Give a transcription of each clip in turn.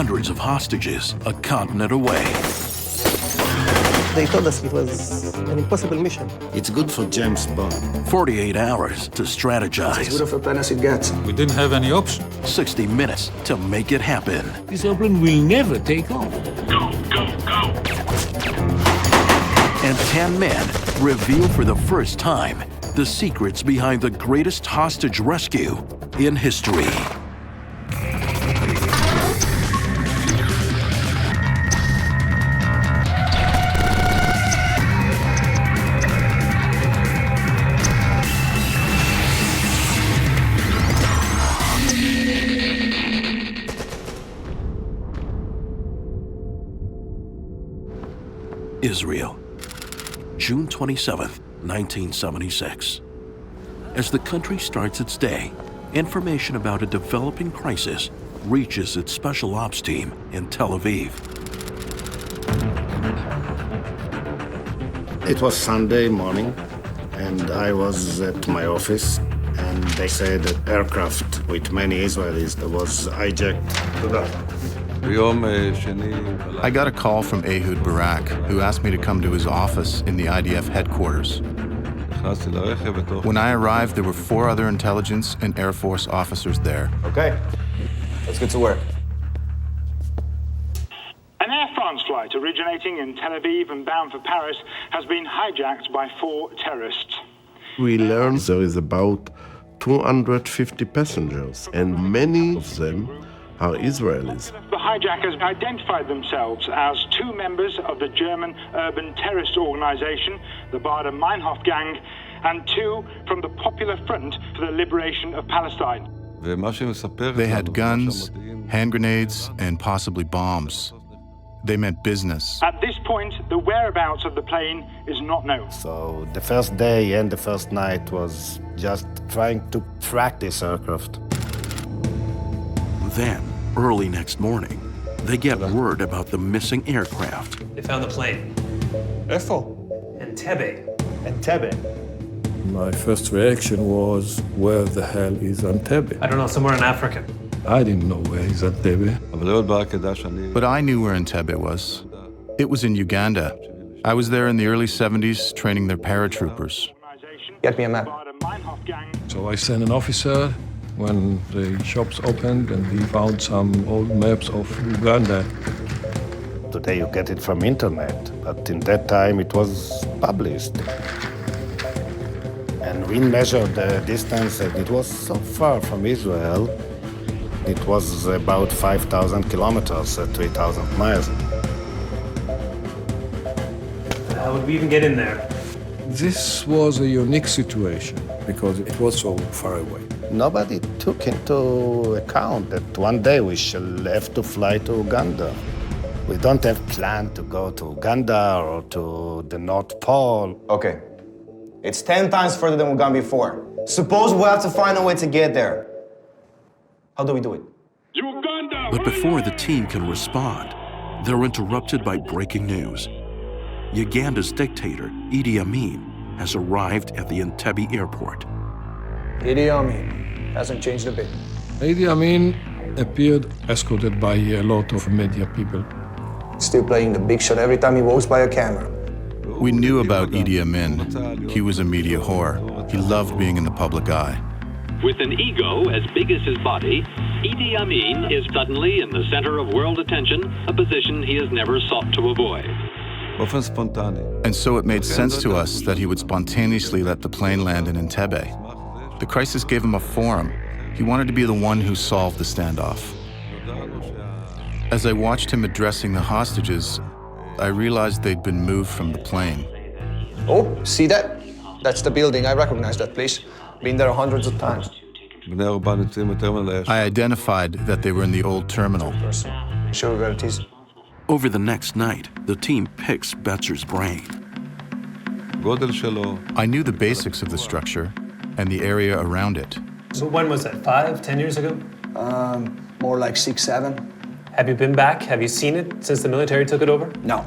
hundreds of hostages a continent away. They told us it was an impossible mission. It's good for James Bond. 48 hours to strategize. It's as good of a plan as it gets. We didn't have any option. 60 minutes to make it happen. This airplane will never take off. Go, go, go! And 10 men reveal for the first time the secrets behind the greatest hostage rescue in history. Israel, June 27th, 1976. As the country starts its day, information about a developing crisis reaches its special ops team in Tel Aviv. It was Sunday morning, and I was at my office, and they said that aircraft with many Israelis was hijacked. I got a call from Ehud Barak, who asked me to come to his office in the IDF headquarters. When I arrived, there were 4 other intelligence and Air Force officers there. Okay, let's get to work. An Air France flight originating in Tel Aviv and bound for Paris has been hijacked by 4 terrorists. We learned there is about 250 passengers, and many of them are Israelis. The hijackers identified themselves as 2 members of the German urban terrorist organization, the Baader Meinhof gang, and 2 from the Popular Front for the Liberation of Palestine. They had guns, hand grenades, and possibly bombs. They meant business. At this point, the whereabouts of the plane is not known. So the first day and the first night was just trying to track this aircraft. Then, early next morning, they get word about the missing aircraft. They found the plane. Efo. Entebbe. Entebbe. My first reaction was, where the hell is Entebbe? I don't know, somewhere in Africa. I didn't know where is Entebbe. But I knew where Entebbe was. It was in Uganda. I was there in the early 70s training their paratroopers. Get me a map. So I sent an officer when the shops opened, and he found some old maps of Uganda. Today you get it from internet, but in that time it was published. And we measured the distance, and it was so far from Israel. It was about 5,000 kilometers, 3,000 miles. How would we even get in there? This was a unique situation because it was so far away. Nobody took into account that one day we shall have to fly to Uganda. We don't have plan to go to Uganda or to the North Pole. Okay, it's 10 times further than we've gone before. Suppose we have to find a way to get there. How do we do it? Uganda! But before the team can respond, they're interrupted by breaking news. Uganda's dictator, Idi Amin, has arrived at the Entebbe airport. Idi Amin hasn't changed a bit. Idi Amin appeared escorted by a lot of media people. Still playing the big shot every time he walks by a camera. We knew about Idi Amin. He was a media whore. He loved being in the public eye. With an ego as big as his body, Idi Amin is suddenly in the center of world attention, a position he has never sought to avoid. And so it made sense to us that he would spontaneously let the plane land in Entebbe. The crisis gave him a forum. He wanted to be the one who solved the standoff. As I watched him addressing the hostages, I realized they'd been moved from the plane. Oh, see that? That's the building. I recognize that place. Been there hundreds of times. I identified that they were in the old terminal. Sure where it is. Over the next night, the team picks Betzer's brain. I knew the basics of the structure and the area around it. So when was that, 5, 10 years ago? More like 6, 7. Have you been back? Have you seen it since the military took it over? No.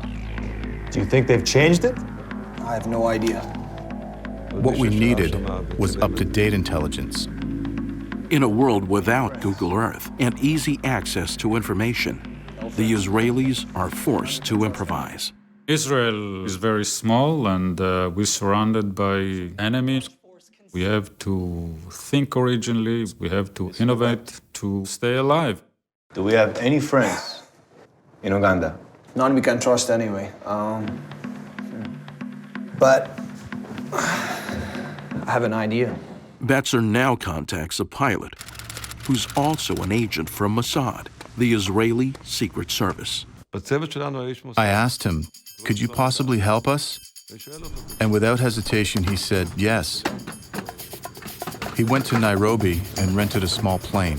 Do you think they've changed it? I have no idea. What we needed was up-to-date intelligence. In a world without Google Earth and easy access to information, the Israelis are forced to improvise. Israel is very small and we're surrounded by enemies. We have to think originally, we have to innovate to stay alive. Do we have any friends in Uganda? None we can trust anyway. But I have an idea. Betzer now contacts a pilot who's also an agent from Mossad, the Israeli Secret Service. I asked him, could you possibly help us? And without hesitation, he said yes. He went to Nairobi and rented a small plane.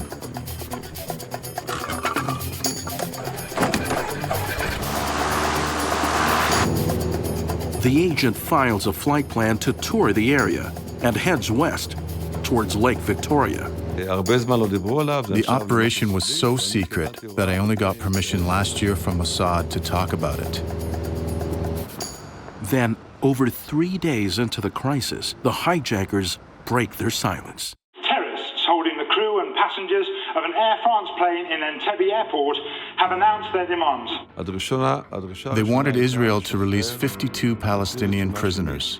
The agent files a flight plan to tour the area and heads west towards Lake Victoria. The operation was so secret that I only got permission last year from Mossad to talk about it. Then, over 3 days into the crisis, the hijackers break their silence. Terrorists holding the crew and passengers of an Air France plane in Entebbe airport have announced their demands. They wanted Israel to release 52 Palestinian prisoners.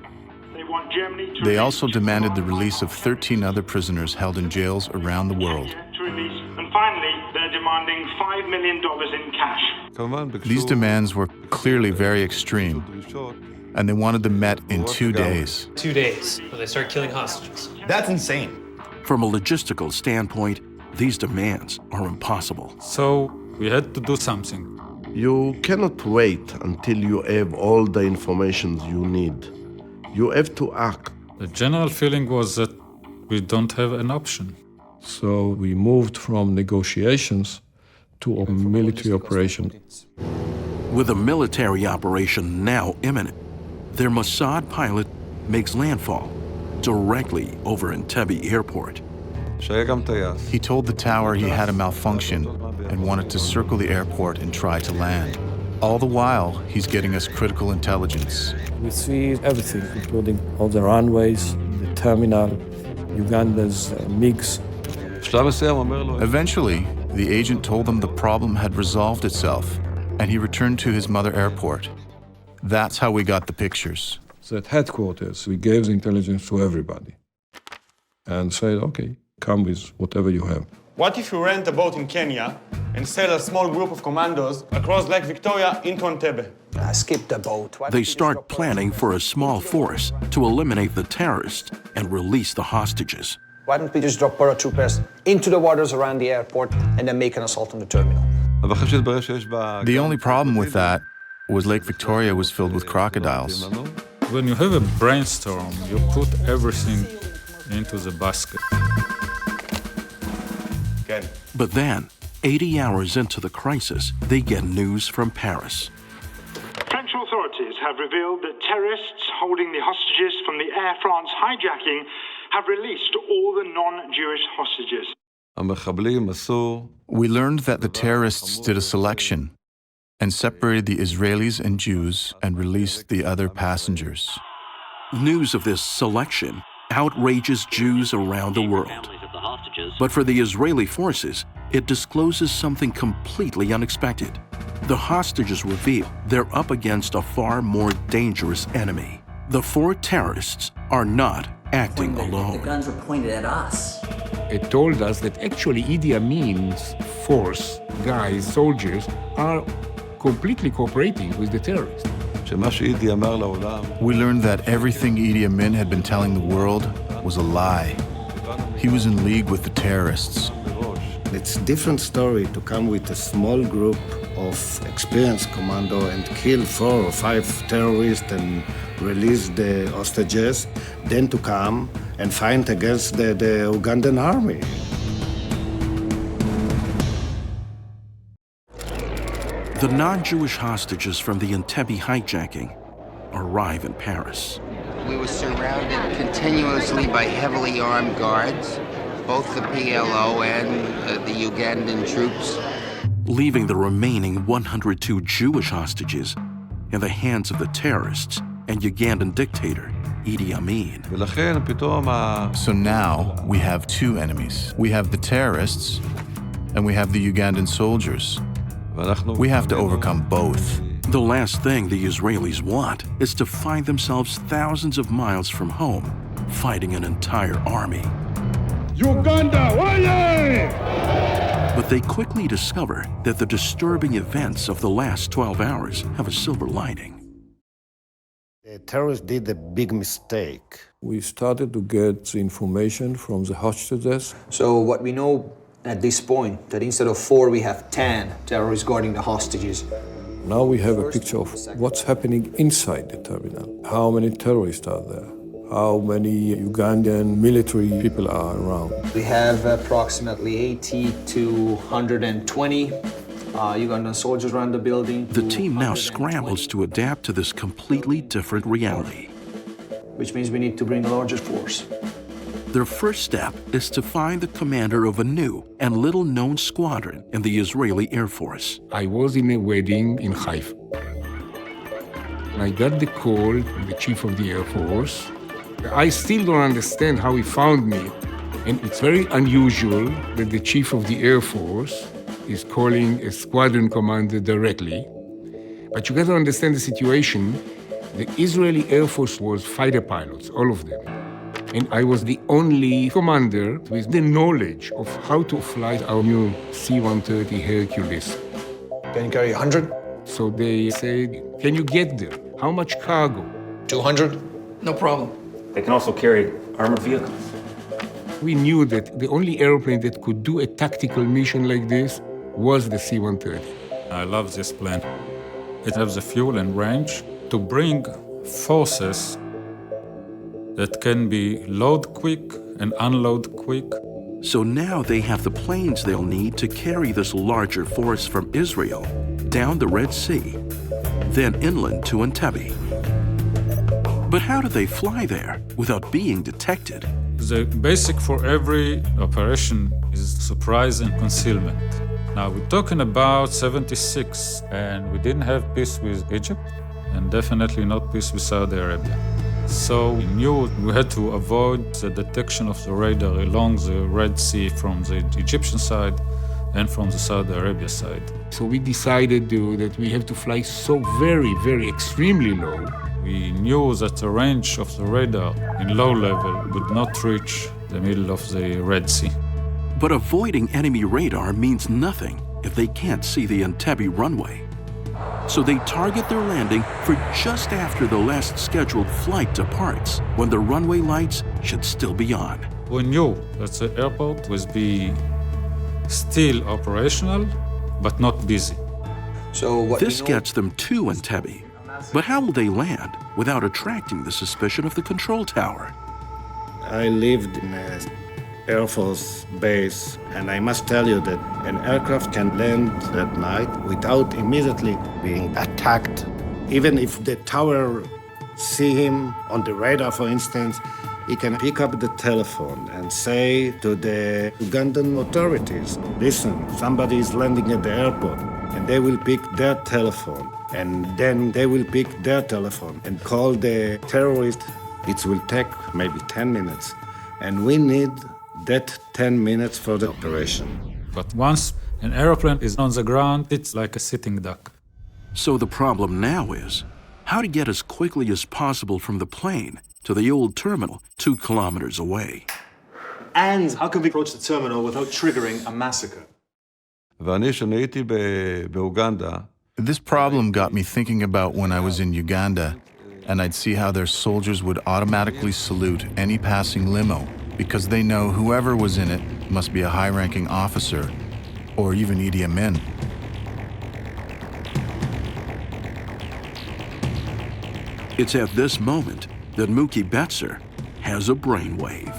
They also demanded the release of 13 other prisoners held in jails around the world. And finally, they're demanding $5 million in cash. These demands were clearly very extreme, and they wanted them met in 2 days. 2 days, when they start killing hostages. That's insane. From a logistical standpoint, these demands are impossible. So we had to do something. You cannot wait until you have all the information you need. You have to act. The general feeling was that we don't have an option. So we moved from negotiations to a military operation. With a military operation now imminent, their Mossad pilot makes landfall directly over Entebbe airport. He told the tower he had a malfunction and wanted to circle the airport and try to land. All the while, he's getting us critical intelligence. We see everything, including all the runways, the terminal, Uganda's MiGs. Eventually, the agent told them the problem had resolved itself, and he returned to his mother airport. That's how we got the pictures. So at headquarters, we gave the intelligence to everybody and said, okay, come with whatever you have. What if you rent a boat in Kenya and sail a small group of commandos across Lake Victoria into Entebbe? Skip the boat. They start planning for a small force to eliminate the terrorists and release the hostages. Why don't we just drop paratroopers into the waters around the airport and then make an assault on the terminal? The only problem with that was Lake Victoria was filled with crocodiles. When you have a brainstorm, you put everything into the basket. But then, 80 hours into the crisis, they get news from Paris. French authorities have revealed that terrorists holding the hostages from the Air France hijacking have released all the non-Jewish hostages. We learned that the terrorists did a selection and separated the Israelis and Jews and released the other passengers. News of this selection outrages Jews around the world. But for the Israeli forces, it discloses something completely unexpected. The hostages reveal they're up against a far more dangerous enemy. The 4 terrorists are not acting alone. The guns were pointed at us. It told us that actually Idi Amin's force, guys, soldiers, are completely cooperating with the terrorists. We learned that everything Idi Amin had been telling the world was a lie. He was in league with the terrorists. It's a different story to come with a small group of experienced commando and kill 4 or 5 terrorists and release the hostages, than to come and fight against the Ugandan army. The non-Jewish hostages from the Entebbe hijacking arrive in Paris. We were surrounded continuously by heavily armed guards, both the PLO and the Ugandan troops. Leaving the remaining 102 Jewish hostages in the hands of the terrorists and Ugandan dictator Idi Amin. So now we have 2 enemies. We have the terrorists and we have the Ugandan soldiers. We have to overcome both. The last thing the Israelis want is to find themselves thousands of miles from home, fighting an entire army. Uganda, wale! But they quickly discover that the disturbing events of the last 12 hours have a silver lining. The terrorists did a big mistake. We started to get information from the hostages. So what we know at this point, that instead of 4, we have 10 terrorists guarding the hostages. Now we have a picture of what's happening inside the terminal. How many terrorists are there? How many Ugandan military people are around? We have approximately 80 to 120 Ugandan soldiers around the building. The team now scrambles to adapt to this completely different reality. Which means we need to bring a larger force. Their first step is to find the commander of a new and little-known squadron in the Israeli Air Force. I was in a wedding in Haifa. I got the call from the chief of the Air Force. I still don't understand how he found me. And it's very unusual that the chief of the Air Force is calling a squadron commander directly. But you got to understand the situation. The Israeli Air Force was fighter pilots, all of them. And I was the only commander with the knowledge of how to fly our new C-130 Hercules. Can you carry 100? So they said, can you get there? How much cargo? 200? No problem. They can also carry armored vehicles. We knew that the only airplane that could do a tactical mission like this was the C-130. I love this plane. It has the fuel and range to bring forces that can be load quick and unload quick. So now they have the planes they'll need to carry this larger force from Israel down the Red Sea, then inland to Entebbe. But how do they fly there without being detected? The basic for every operation is surprise and concealment. Now, we're talking about 76, and we didn't have peace with Egypt, and definitely not peace with Saudi Arabia. So we knew we had to avoid the detection of the radar along the Red Sea from the Egyptian side and from the Saudi Arabia side. So we decided that we have to fly so very, very extremely low. We knew that the range of the radar in low level would not reach the middle of the Red Sea. But avoiding enemy radar means nothing if they can't see the Entebbe runway. So they target their landing for just after the last scheduled flight departs, when the runway lights should still be on. We knew that the airport was be still operational, but not busy. So this gets them to Entebbe. But how will they land without attracting the suspicion of the control tower? I lived in an Air Force base, and I must tell you that an aircraft can land that night without immediately being attacked. Even if the tower see him on the radar, for instance, he can pick up the telephone and say to the Ugandan authorities, listen, somebody is landing at the airport, and they will pick their telephone. And then they will pick their telephone and call the terrorist. It will take maybe 10 minutes. And we need that 10 minutes for the operation. But once an airplane is on the ground, it's like a sitting duck. So the problem now is how to get as quickly as possible from the plane to the old terminal 2 kilometers away. And how can we approach the terminal without triggering a massacre? This problem got me thinking about when I was in Uganda, and I'd see how their soldiers would automatically salute any passing limo because they know whoever was in it must be a high-ranking officer or even Idi Amin. It's at this moment that Mookie Betzer has a brainwave.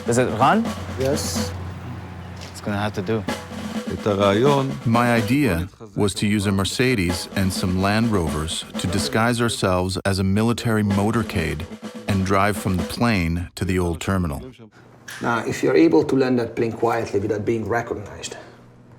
Does it run? Yes. It's gonna have to do. My idea was to use a Mercedes and some Land Rovers to disguise ourselves as a military motorcade and drive from the plane to the old terminal. Now, if you're able to land that plane quietly without being recognized,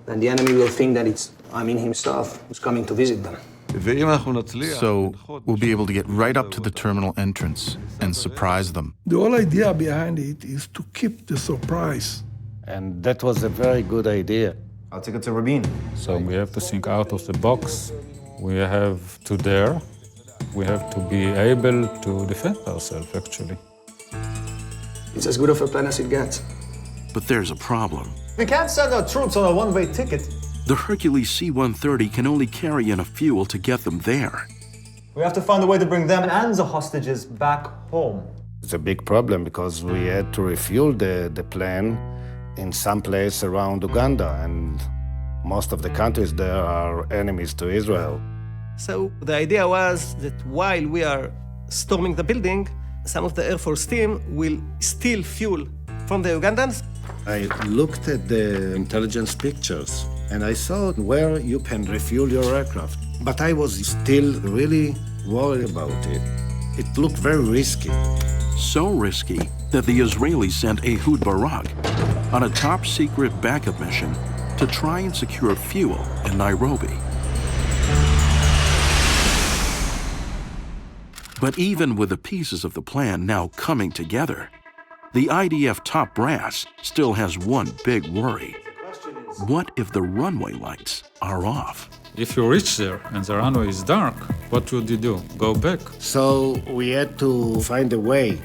then the enemy will think that it's Amin himself who's coming to visit them. So we'll be able to get right up to the terminal entrance and surprise them. The whole idea behind it is to keep the surprise. And that was a very good idea. I'll take it to Rabin. So we have to think out of the box. We have to dare. We have to be able to defend ourselves, actually. It's as good of a plan as it gets. But there's a problem. We can't send our troops on a one-way ticket. The Hercules C-130 can only carry enough fuel to get them there. We have to find a way to bring them and the hostages back home. It's a big problem because we had to refuel the plane in some place around Uganda, and most of the countries there are enemies to Israel. So the idea was that while we are storming the building, some of the Air Force team will steal fuel from the Ugandans. I looked at the intelligence pictures and I saw where you can refuel your aircraft. But I was still really worried about it. It looked very risky. So risky that the Israelis sent Ehud Barak on a top-secret backup mission to try and secure fuel in Nairobi. But even with the pieces of the plan now coming together, the IDF top brass still has one big worry. What if the runway lights are off? If you reach there and the runway is dark, what would you do? Go back? So we had to find a way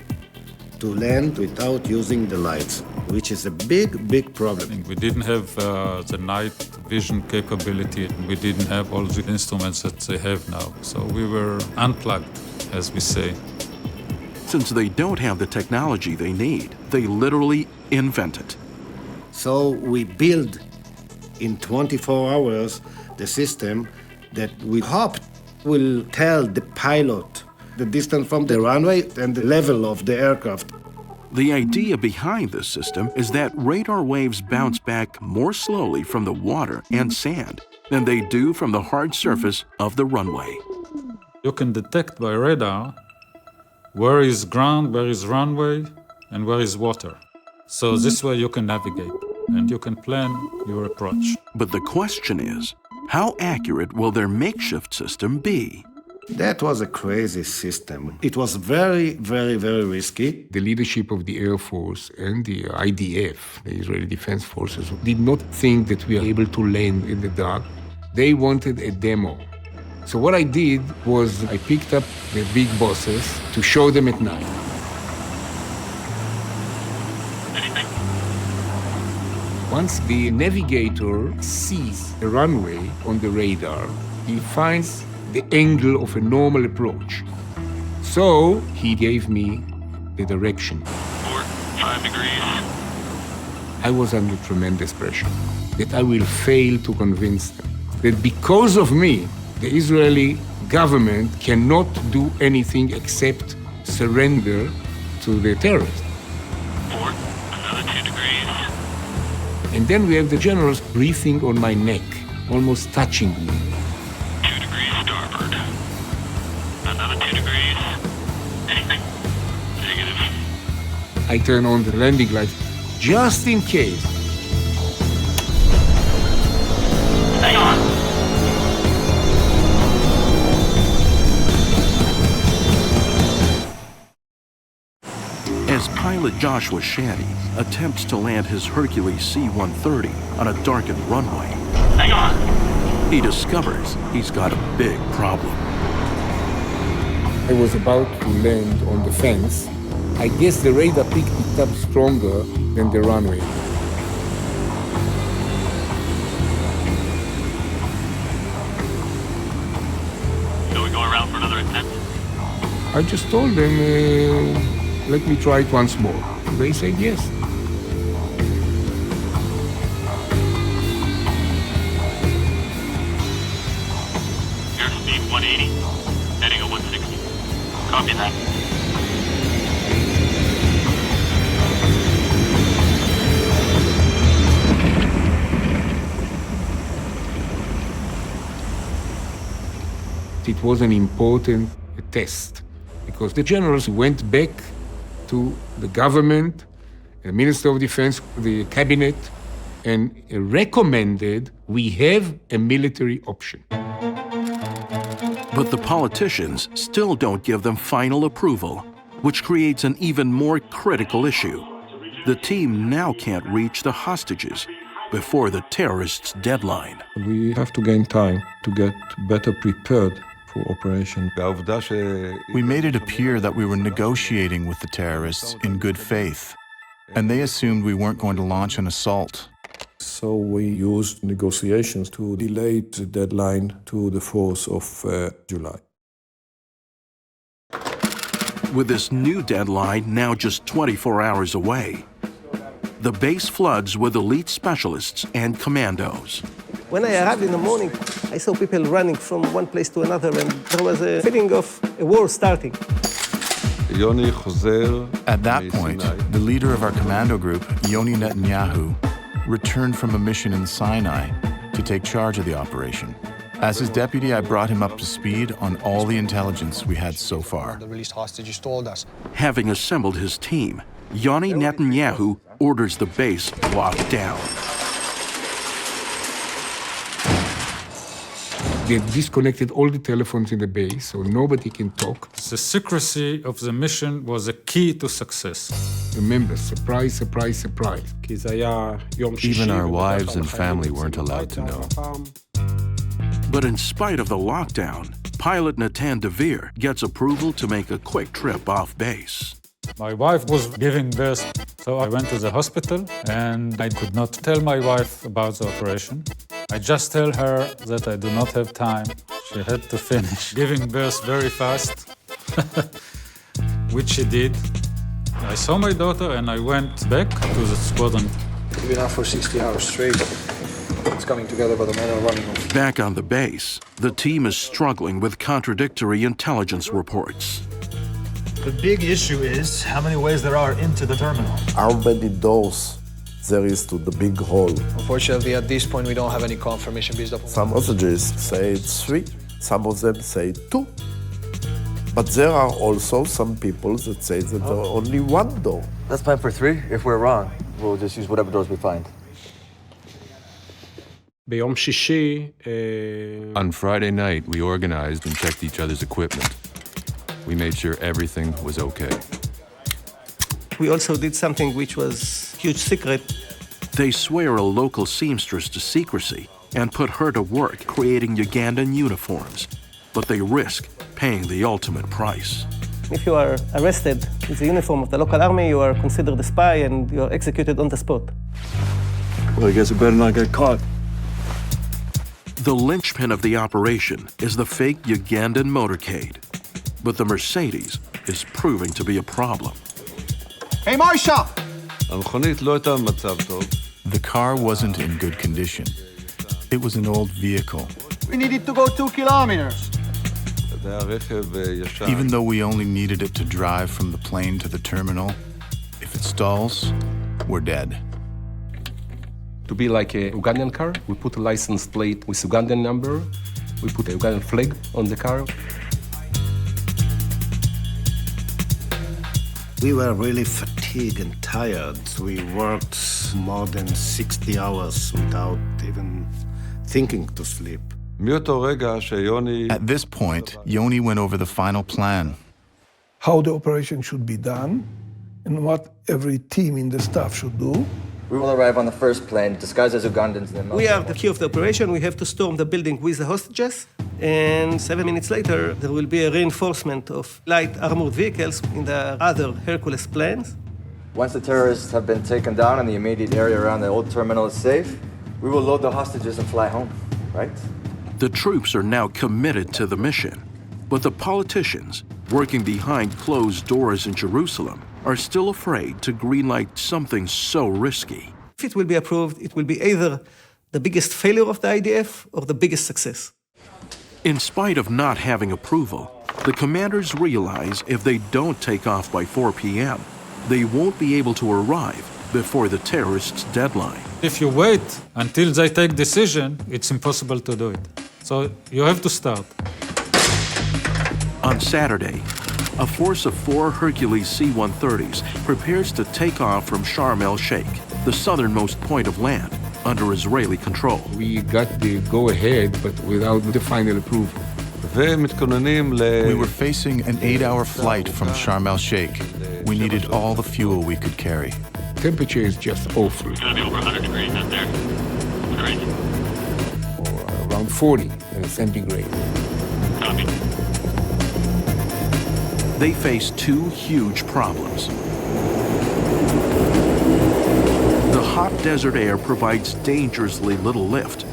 to land without using the lights, which is a big problem. We didn't have the night vision capability. We didn't have all the instruments that they have now. So we were unplugged, as we say. Since they don't have the technology they need, they literally invent it. So we build in 24 hours the system that we hoped will tell the pilot the distance from the runway and the level of the aircraft. The idea behind this system is that radar waves bounce back more slowly from the water and sand than they do from the hard surface of the runway. You can detect by radar where is ground, where is runway, and where is water. So this way you can navigate and you can plan your approach. But the question is, how accurate will their makeshift system be? That was a crazy system. It was very risky. The leadership of the Air Force and the IDF, the Israeli Defense Forces, did not think that we are able to land in the dark. They wanted a demo. So what I did was I picked up the big bosses to show them at night. Once the navigator sees the runway on the radar, he finds the angle of a normal approach. So he gave me the direction. 5 degrees. I was under tremendous pressure that I will fail to convince them that because of me, the Israeli government cannot do anything except surrender to the terrorists. Another 2 degrees. And then we have the generals breathing on my neck, almost touching me. 2 degrees starboard. Another 2 degrees. Negative. I turn on the landing lights just in case. Hang on. As pilot Joshua Shaddy attempts to land his Hercules C-130 on a darkened runway, Hang on. he discovers he's got a big problem. I was about to land on the fence. I guess the radar picked it up stronger than the runway. So we go around for another attempt? I just told them, let me try it once more. They said yes. Airspeed 180, heading at 160. Copy that. It was an important test because the generals went back to the government, the Minister of Defense, the cabinet, and recommended we have a military option. But the politicians still don't give them final approval, which creates an even more critical issue. The team now can't reach the hostages before the terrorists' deadline. We have to gain time to get better prepared for operation. We made it appear that we were negotiating with the terrorists in good faith, and they assumed we weren't going to launch an assault. So we used negotiations to delay the deadline to the 4th of July. With this new deadline now just 24 hours away, the base floods with elite specialists and commandos. When I arrived in the morning, I saw people running from one place to another, and there was a feeling of a war starting. At that point, the leader of our commando group, Yoni Netanyahu, returned from a mission in Sinai to take charge of the operation. As his deputy, I brought him up to speed on all the intelligence we had so far. The released hostages told us. Having assembled his team, Yoni Netanyahu orders the base locked down. They disconnected all the telephones in the base, so nobody can talk. The secrecy of the mission was a key to success. Remember, surprise, surprise, surprise. Even our wives and family weren't allowed to know. But in spite of the lockdown, pilot Natan Devere gets approval to make a quick trip off base. My wife was giving birth, so I went to the hospital, and I could not tell my wife about the operation. I just tell her that I do not have time. She had to finish giving birth very fast, which she did. I saw my daughter, and I went back to the squadron. We've been out for 60 hours straight. It's coming together, but the men are running off. Back on the base, the team is struggling with contradictory intelligence reports. The big issue is how many ways there are into the terminal. How many doors there is to the big hall? Unfortunately, at this point, we don't have any confirmation based upon... Some hostages say it's 3, some of them say 2. But there are also some people that say that there are only 1 door. Let's plan for 3. If we're wrong, we'll just use whatever doors we find. On Friday night, we organized and checked each other's equipment. We made sure everything was okay. We also did something which was a huge secret. They swear a local seamstress to secrecy and put her to work creating Ugandan uniforms, but they risk paying the ultimate price. If you are arrested with the uniform of the local army, you are considered a spy and you are executed on the spot. Well, I guess we better not get caught. The linchpin of the operation is the fake Ugandan motorcade, but the Mercedes is proving to be a problem. Hey, Marsha! The car wasn't in good condition. It was an old vehicle. We needed to go 2 kilometers. Even though we only needed it to drive from the plane to the terminal, if it stalls, we're dead. To be like a Ugandan car, we put a license plate with Ugandan number. We put a Ugandan flag on the car. We were really fatigued and tired. We worked more than 60 hours without even thinking to sleep. At this point, Yoni went over the final plan. How the operation should be done and what every team in the staff should do. We will arrive on the first plane, disguised as Ugandans. We are the key of the operation. We have to storm the building with the hostages. And 7 minutes later, there will be a reinforcement of light armored vehicles in the other Hercules planes. Once the terrorists have been taken down and the immediate area around the old terminal is safe, we will load the hostages and fly home, right? The troops are now committed to the mission, but the politicians, working behind closed doors in Jerusalem, are still afraid to greenlight something so risky. If it will be approved, it will be either the biggest failure of the IDF or the biggest success. In spite of not having approval, the commanders realize if they don't take off by 4 p.m., they won't be able to arrive before the terrorists' deadline. If you wait until they take decision, it's impossible to do it. So you have to start. On Saturday, a force of 4 Hercules C-130s prepares to take off from Sharm el-Sheikh, the southernmost point of land, under Israeli control. We got the go-ahead, but without the final approval. We were facing an 8-hour flight from Sharm el-Sheikh. We needed all the fuel we could carry. Temperature is just awful. It's gonna be over 100 degrees out there. It's crazy. Or around 40 centigrade. Copy. They face two huge problems. The hot desert air provides dangerously little lift,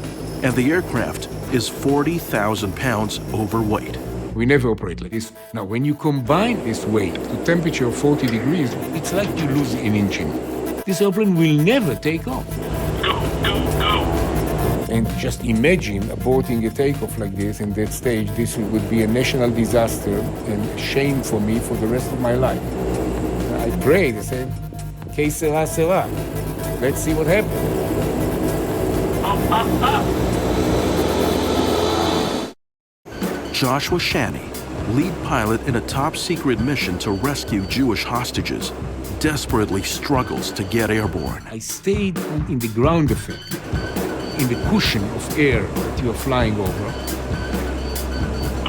and the aircraft is 40,000 pounds overweight. We never operate like this. Now, when you combine this weight to temperature of 40 degrees, it's like you lose an engine. This airplane will never take off. Go, go, go. And just imagine aborting a takeoff like this in that stage. This would be a national disaster and a shame for me for the rest of my life. I prayed, I said, que sera, sera. Let's see what happens. Up, up, up. Joshua Shani, lead pilot in a top-secret mission to rescue Jewish hostages, desperately struggles to get airborne. I stayed in the ground effect, in the cushion of air that you are flying over.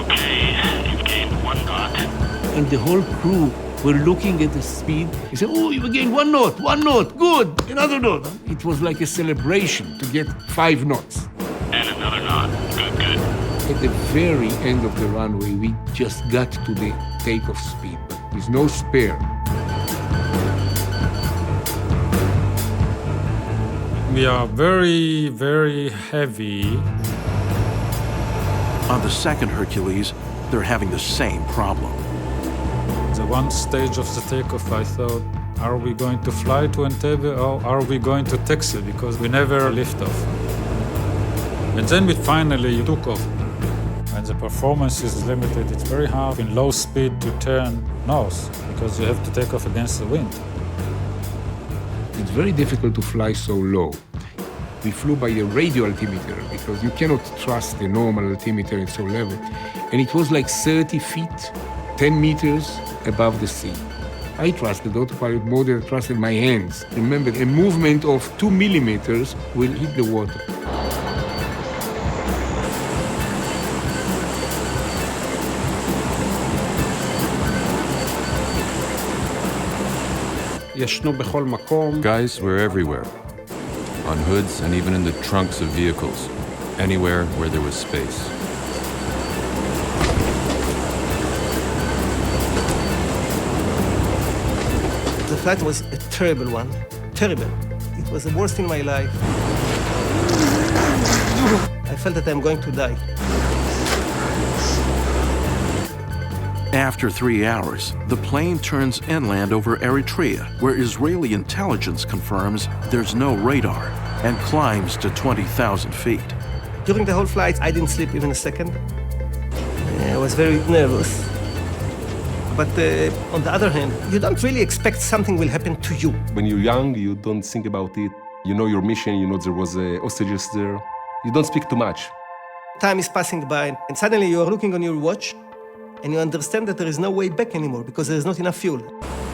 Okay, you've gained 1 knot. And the whole crew were looking at the speed. He said, oh, you gained 1 knot, good, another knot. It was like a celebration to get 5 knots. And another knot, good, good. At the very end of the runway, we just got to the takeoff speed. There's no spare. We are very, very heavy. On the second Hercules, they're having the same problem. The one stage of the takeoff, I thought, are we going to fly to Entebbe or are we going to taxi? Because we never lift off. And then we finally took off. And the performance is limited. It's very hard in low speed to turn north because you have to take off against the wind. It's very difficult to fly so low. We flew by a radio altimeter because you cannot trust the normal altimeter at so level. And it was like 30 feet, 10 meters above the sea. I trusted the autopilot more than I trusted my hands. Remember, a movement of 2 millimeters will hit the water. Guys were everywhere, on hoods and even in the trunks of vehicles, anywhere where there was space. The flight was a terrible one, terrible. It was the worst in my life. I felt that I'm going to die. After 3 hours, the plane turns inland over Eritrea, where Israeli intelligence confirms there's no radar, and climbs to 20,000 feet. During the whole flight, I didn't sleep even a second. I was very nervous. But on the other hand, you don't really expect something will happen to you. When you're young, you don't think about it. You know your mission, you know there was hostages there. You don't speak too much. Time is passing by, and suddenly you are looking on your watch, and you understand that there is no way back anymore because there is not enough fuel.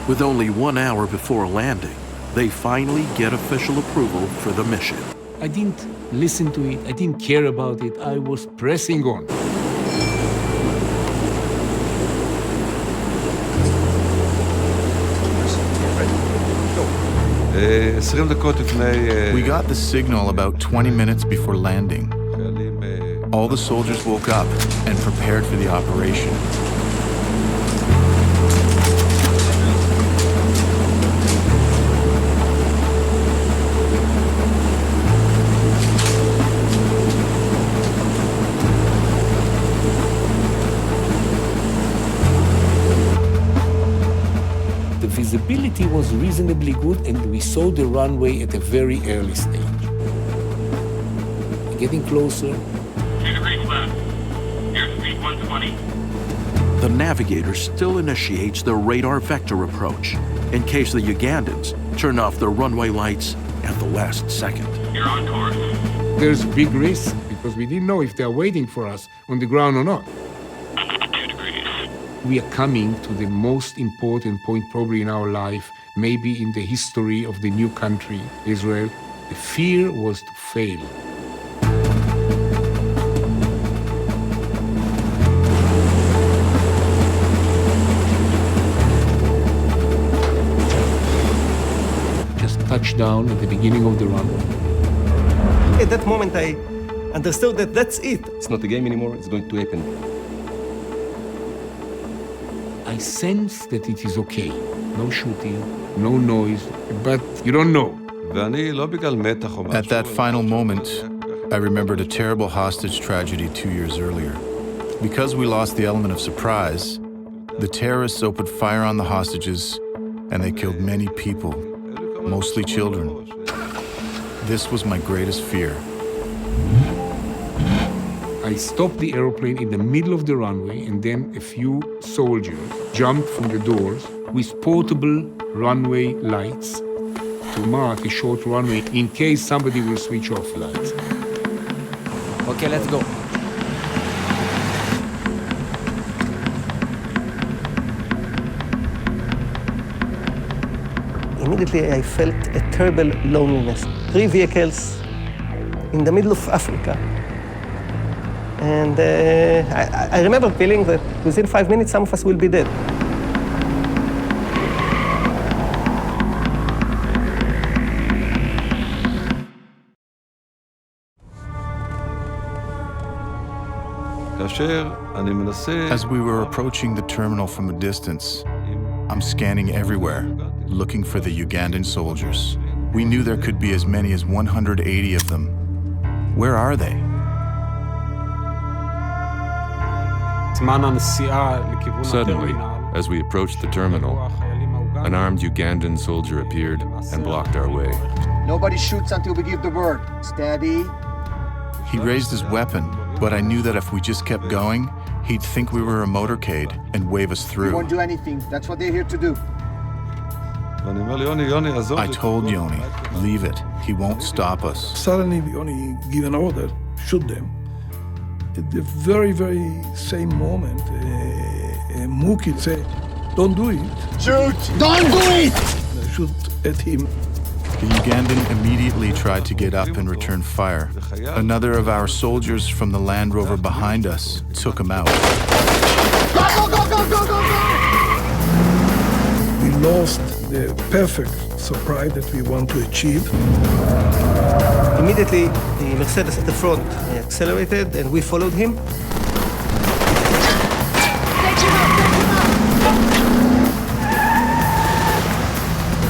With only 1 hour before landing, they finally get official approval for the mission. I didn't listen to it, I didn't care about it, I was pressing on. We got the signal about 20 minutes before landing. All the soldiers woke up and prepared for the operation. The visibility was reasonably good and we saw the runway at a very early stage. Getting closer. 2 degrees left. Airspeed 120. The navigator still initiates the radar vector approach in case the Ugandans turn off their runway lights at the last second. You're on course. There's big risk because we didn't know if they're waiting for us on the ground or not. 2 degrees. We are coming to the most important point probably in our life, maybe in the history of the new country, Israel. The fear was to fail. touched down at the beginning of the runway. At that moment, I understood that that's it. It's not a game anymore, it's going to happen. I sense that it is okay. No shooting, no noise, but you don't know. At that final moment, I remembered a terrible hostage tragedy 2 years earlier. Because we lost the element of surprise, the terrorists opened fire on the hostages and they killed many people, mostly children. This was my greatest fear. I stopped the airplane in the middle of the runway, and then a few soldiers jumped from the doors with portable runway lights to mark a short runway in case somebody will switch off lights. Okay, let's go. Immediately, I felt a terrible loneliness. 3 vehicles in the middle of Africa. And I remember feeling that within 5 minutes, some of us will be dead. As we were approaching the terminal from a distance, I'm scanning everywhere, looking for the Ugandan soldiers. We knew there could be as many as 180 of them. Where are they? Suddenly, as we approached the terminal, an armed Ugandan soldier appeared and blocked our way. Nobody shoots until we give the word. Steady. He raised his weapon, but I knew that if we just kept going, he'd think we were a motorcade and wave us We through. won't do anything. That's what they're here to do. I told Yoni, leave it. He won't stop us. Suddenly, we only give an order, shoot them. At the very, very same moment, Mookie said, don't do it. Shoot! Don't do it! Shoot at him. The Ugandan immediately tried to get up and return fire. Another of our soldiers from the Land Rover behind us took him out. Go, go, go, go, go, go, go! We lost the perfect surprise that we want to achieve. Immediately, the Mercedes at the front accelerated, and we followed him.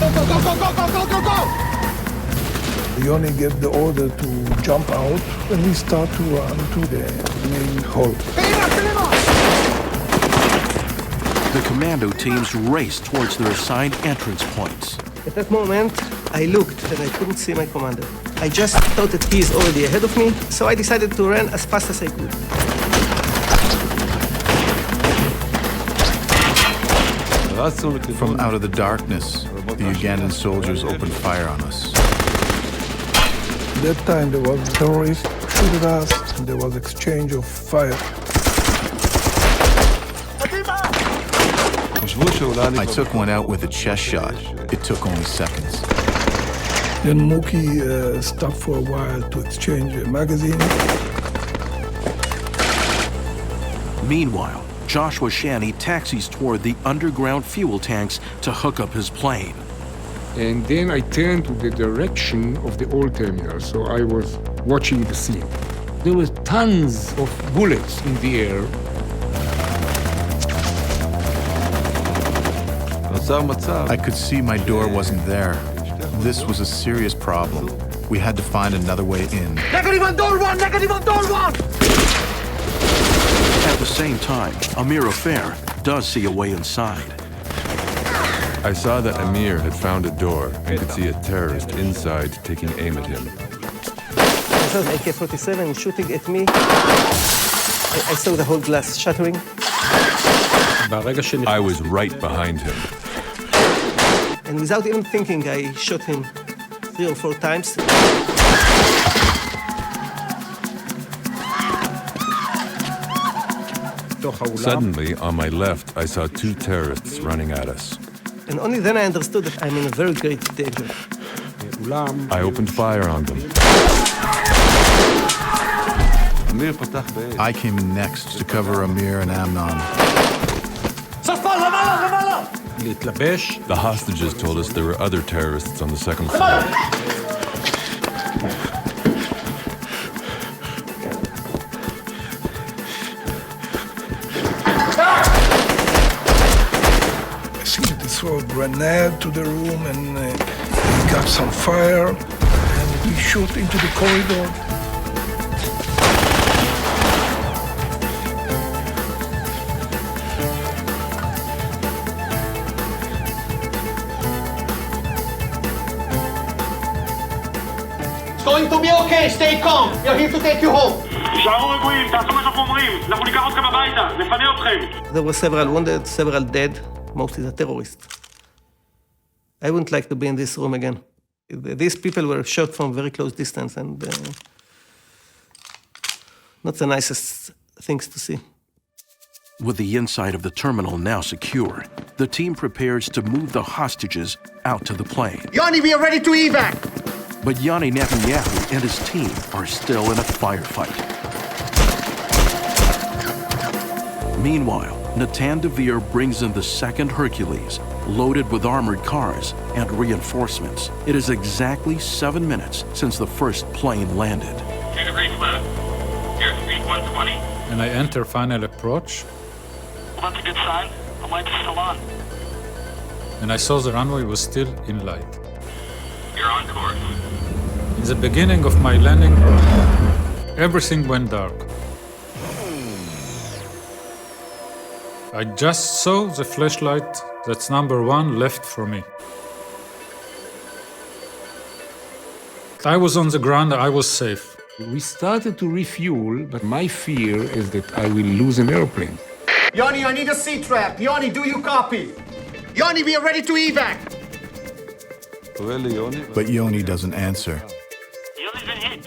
Go, go, go, go, go, go, go, go! We only get the order to jump out, and we start to run to the main hall. The commando teams raced towards their assigned entrance points. At that moment, I looked and I couldn't see my commander. I just thought that he is already ahead of me, so I decided to run as fast as I could. From out of the darkness, the Ugandan soldiers opened fire on us. At that time, there was terrorists shooting us, and there was exchange of fire. I took one out with a chest shot. It took only seconds. Then Mookie stopped for a while to exchange a magazine. Meanwhile, Joshua Shanny taxis toward the underground fuel tanks to hook up his plane. And then I turned to the direction of the old terminal, so I was watching the scene. There were tons of bullets in the air. I could see my door wasn't there. This was a serious problem. We had to find another way in. Negative on door one! Negative on door one! At the same time, Amir Affair does see a way inside. I saw that Amir had found a door and could see a terrorist inside taking aim at him. I saw the AK-47 shooting at me. I saw the whole glass shattering. I was right behind him. And without even thinking, I shot him 3 or 4 times. Suddenly, on my left, I saw 2 terrorists running at us. And only then I understood that I'm in a very great danger. I opened fire on them. I came in next to cover Amir and Amnon. The hostages told us there were other terrorists on the second floor. I see that they throw a grenade to the room and he got some fire and he shoot into the corridor. It's going to be okay, stay calm. We are here to take you home. תישארו רגועים, תעשו מה שאנחנו אומרים. אנחנו ניקח אתכם הביתה, נפנה אתכם. There were several wounded, several dead, mostly the terrorists. I wouldn't like to be in this room again. These people were shot from very close distance and not the nicest things to see. With the inside of the terminal now secure, the team prepares to move the hostages out to the plane. Yanni, we are ready to evac. But Yanni Netanyahu and his team are still in a firefight. Meanwhile, Natan Devere brings in the second Hercules, loaded with armored cars and reinforcements. It is exactly 7 minutes since the first plane landed. 2 degrees left. Airspeed 120. And I enter final approach. Well, that's a good sign. The lights are still on. And I saw the runway was still in light. You're on course. In the beginning of my landing, everything went dark. I just saw the flashlight that's number 1 left for me. I was on the ground, I was safe. We started to refuel, but my fear is that I will lose an airplane. Yanni, I need a C-trap. Yanni, do you copy? Yanni, we are ready to evac. But Yoni doesn't answer. Yanni's been hit.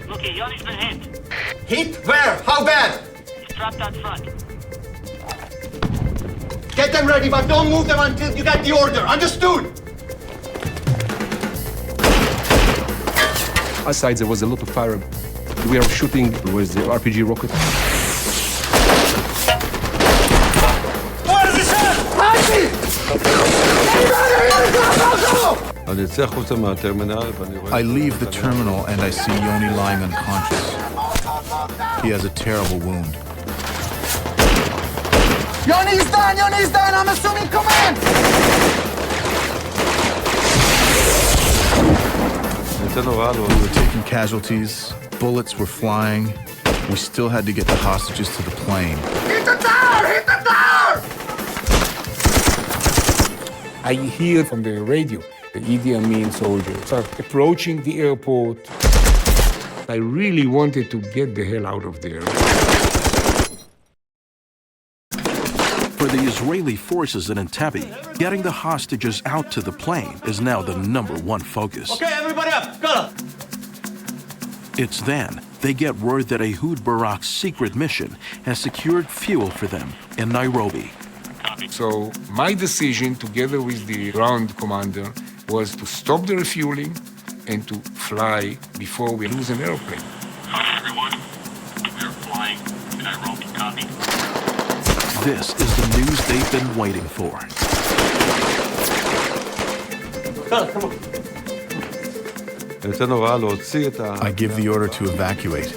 Look, Yanni's been hit. Hit? Where? How bad? He's trapped out front. Get them ready, but don't move them until you get the order. Understood? Outside there was a lot of fire. We are shooting with the RPG rocket. What is this? I leave the terminal and I see Yoni lying unconscious. He has a terrible wound. Yoni's down! Yoni's down! I'm assuming command! We were taking casualties, bullets were flying. We still had to get the hostages to the plane. Hit the tower! Hit the tower! I hear from the radio the Idi Amin soldiers are approaching the airport. I really wanted to get the hell out of there. For the Israeli forces in Entebbe, getting the hostages out to the plane is now the #1 focus. Okay, everybody up! Go! It's then they get word that Ehud Barak's secret mission has secured fuel for them in Nairobi. So my decision, together with the ground commander, was to stop the refueling and to fly before we lose an airplane. Hi, everyone. We are flying to Nairobi. Copy. This is the news they've been waiting for. Come on. I give the order to evacuate.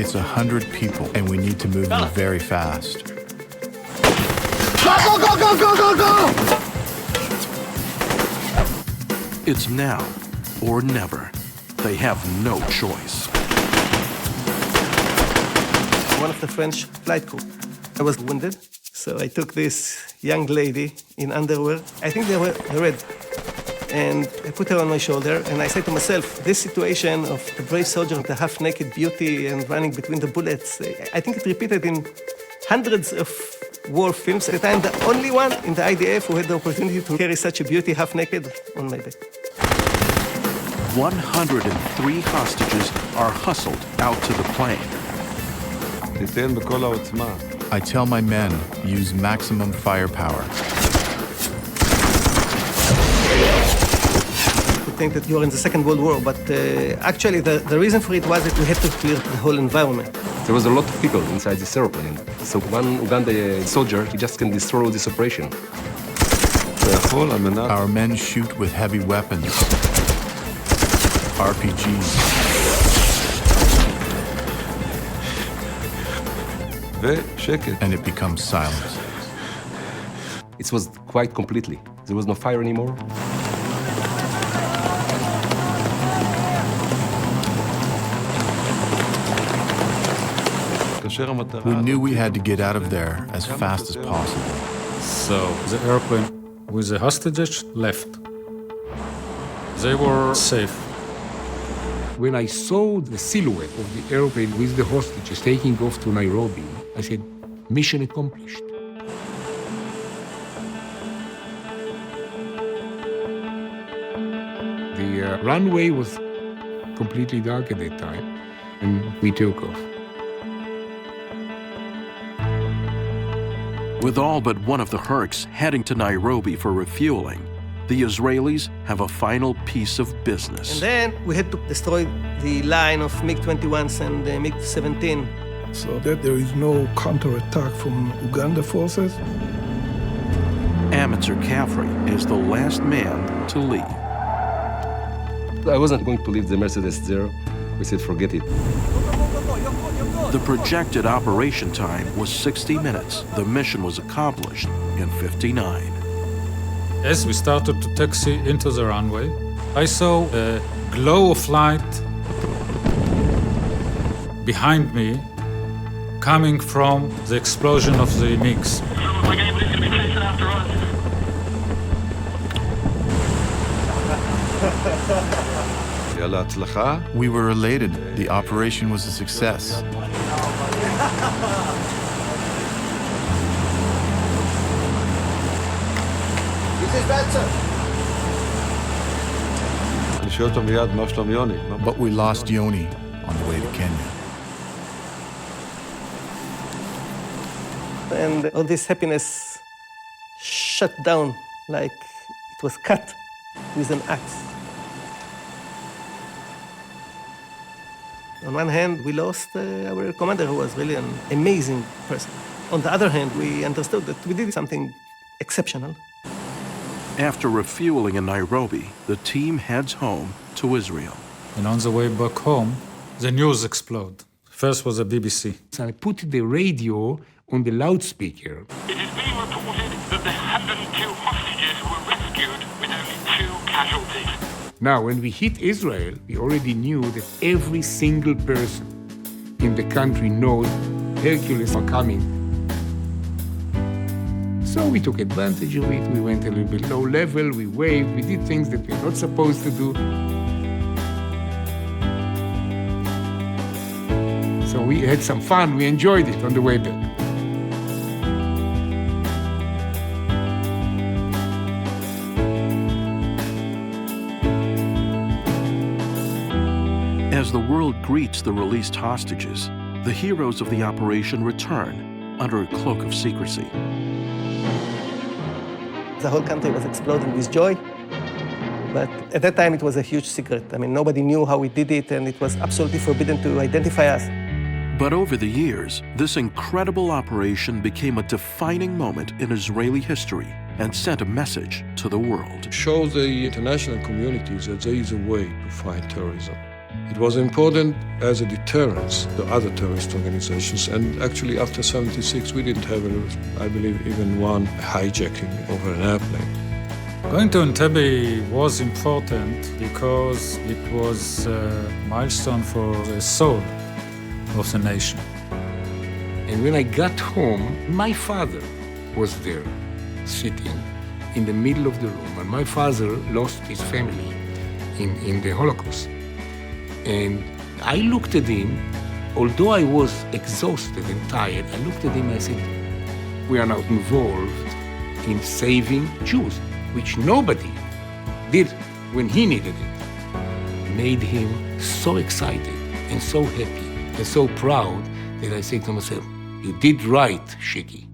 It's 100 people and we need to move them very fast. Go, go, go, go, go, go, go! It's now or never. They have no choice. One of the French flight crew. I was wounded, so I took this young lady in underwear. I think they were red. And I put her on my shoulder, and I said to myself, this situation of the brave soldier, the half-naked beauty and running between the bullets, I think it repeated in hundreds of war films. That I'm the only one in the IDF who had the opportunity to carry such a beauty half-naked on my back. 103 hostages are hustled out to the plane. I tell my men, use maximum firepower. You think that you're in the Second World War, but actually the reason for it was that we had to clear the whole environment. There was a lot of people inside this airplane. So one Uganda soldier, he just can destroy this operation. Our men shoot with heavy weapons, RPGs, and it becomes silent. It was quiet completely. There was no fire anymore. We knew we had to get out of there as fast as possible. So the airplane with the hostages left. They were safe. When I saw the silhouette of the airplane with the hostages taking off to Nairobi, I said, mission accomplished. The runway was completely dark at that time, and we took off. With all but one of the Hercs heading to Nairobi for refueling, the Israelis have a final piece of business. And then we had to destroy the line of MiG-21s and MiG-17. So that there is no counterattack from Uganda forces. Amitzer Caffrey is the last man to leave. I wasn't going to leave the Mercedes there. We said, forget it. The projected operation time was 60 minutes. The mission was accomplished in 59. As we started to taxi into the runway, I saw a glow of light behind me coming from the explosion of the MiGs. We were elated. The operation was a success. But we lost Yoni on the way to Kenya. And all this happiness shut down like it was cut with an axe. On one hand, we lost our commander, who was really an amazing person. On the other hand, we understood that we did something exceptional. After refueling in Nairobi, the team heads home to Israel. And on the way back home, the news exploded. First was the BBC. So I put the radio on the loudspeaker. It is being reported that the 102 hostages were rescued with only 2 casualties. Now, when we hit Israel, we already knew that every single person in the country knows Hercules are coming. So we took advantage of it. We went a little bit low level, we waved, we did things that we're not supposed to do. So we had some fun, we enjoyed it on the way back. As the world greets the released hostages, the heroes of the operation return under a cloak of secrecy. The whole country was exploding with joy, but at that time it was a huge secret. I mean, nobody knew how we did it, and it was absolutely forbidden to identify us. But over the years, this incredible operation became a defining moment in Israeli history and sent a message to the world. Show the international community that there is a way to fight terrorism. It was important as a deterrence to other terrorist organizations, and actually after '76 we didn't have, I believe, even one hijacking over an airplane. Going to Entebbe was important because it was a milestone for the soul of the nation. And when I got home, my father was there, sitting in the middle of the room, and my father lost his family in the Holocaust. And I looked at him, although I was exhausted and tired, I looked at him and I said, we are now involved in saving Jews, which nobody did when he needed it. Made him so excited and so happy and so proud that I said to myself, you did right, Shiki.